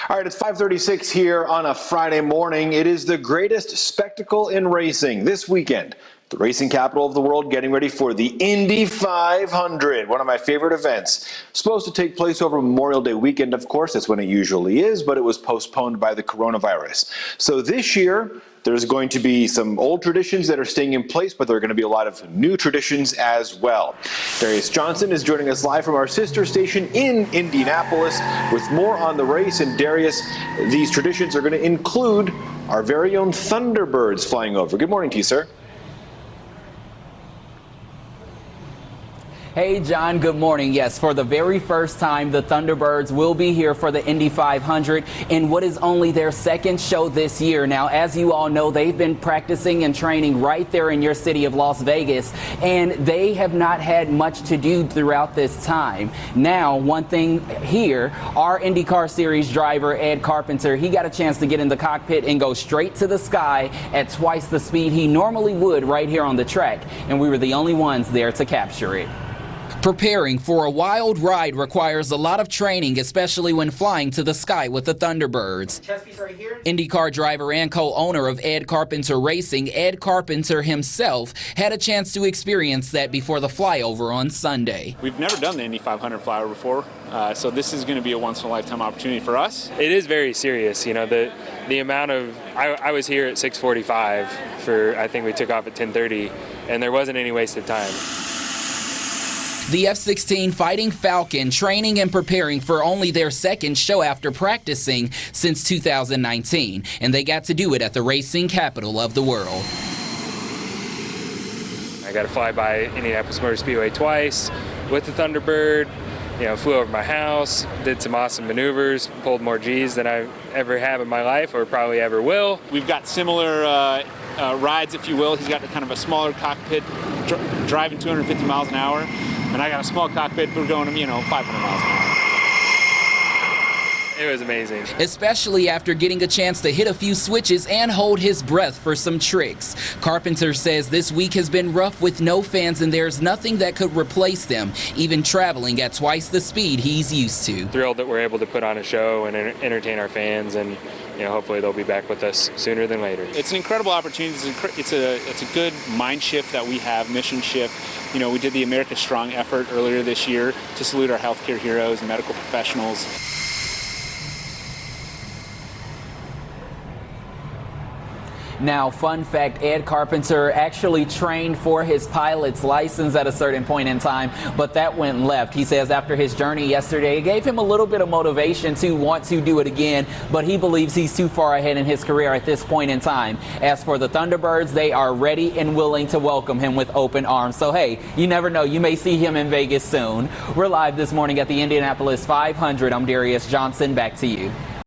All right, it's 5:36 here on a Friday morning. It is the greatest spectacle in racing this weekend. The racing capital of the world getting ready for the Indy 500, one of my favorite events. Supposed to take place over Memorial Day weekend, of course. That's when it usually is, but it was postponed by the coronavirus. So this year, there's going to be some old traditions that are staying in place, but there are going to be a lot of new traditions as well. Darius Johnson is joining us live from our sister station in Indianapolis with more on the race. And Darius, these traditions are going to include our very own Thunderbirds flying over. Good morning to you, sir. Hey, John, good morning. Yes, for the very first time, the Thunderbirds will be here for the Indy 500 in what is only their second show this year. Now, as you all know, they've been practicing and training right there in your city of Las Vegas, and they have not had much to do throughout this time. Now, one thing here, our IndyCar Series driver, Ed Carpenter, he got a chance to get in the cockpit and go straight to the sky at twice the speed he normally would right here on the track, and we were the only ones there to capture it. Preparing for a wild ride requires a lot of training, especially when flying to the sky with the Thunderbirds. IndyCar driver and co-owner of Ed Carpenter Racing, Ed Carpenter himself had a chance to experience that before the flyover on Sunday. We've never done the Indy 500 flyover before, so this is going to be a once-in-a-lifetime opportunity for us. It is very serious, you know, the amount of, I was here at 6:45 for, I think we took off at 10:30, and there wasn't any wasted time. The F-16 Fighting Falcon training and preparing for only their second show after practicing since 2019, and they got to do it at the racing capital of the world. I got to fly by Indianapolis Motor Speedway twice with the Thunderbird. You know, flew over my house, did some awesome maneuvers, pulled more G's than I ever have in my life or probably ever will. We've got similar rides, if you will. He's got kind of a smaller cockpit, driving 250 miles an hour, and I got a small cockpit, we're going, 500 miles an hour. It was amazing. Especially after getting a chance to hit a few switches and hold his breath for some tricks. Carpenter says this week has been rough with no fans, and there's nothing that could replace them, even traveling at twice the speed he's used to. Thrilled that we're able to put on a show and entertain our fans, and hopefully they'll be back with us sooner than later. It's an incredible opportunity. It's a good mind shift that we have, mission shift. We did the America Strong effort earlier this year to salute our healthcare heroes and medical professionals. Now, fun fact, Ed Carpenter actually trained for his pilot's license at a certain point in time, but that went left. He says after his journey yesterday, it gave him a little bit of motivation to want to do it again, but he believes he's too far ahead in his career at this point in time. As for the Thunderbirds, they are ready and willing to welcome him with open arms. So, hey, you never know. You may see him in Vegas soon. We're live this morning at the Indianapolis 500. I'm Darius Johnson. Back to you.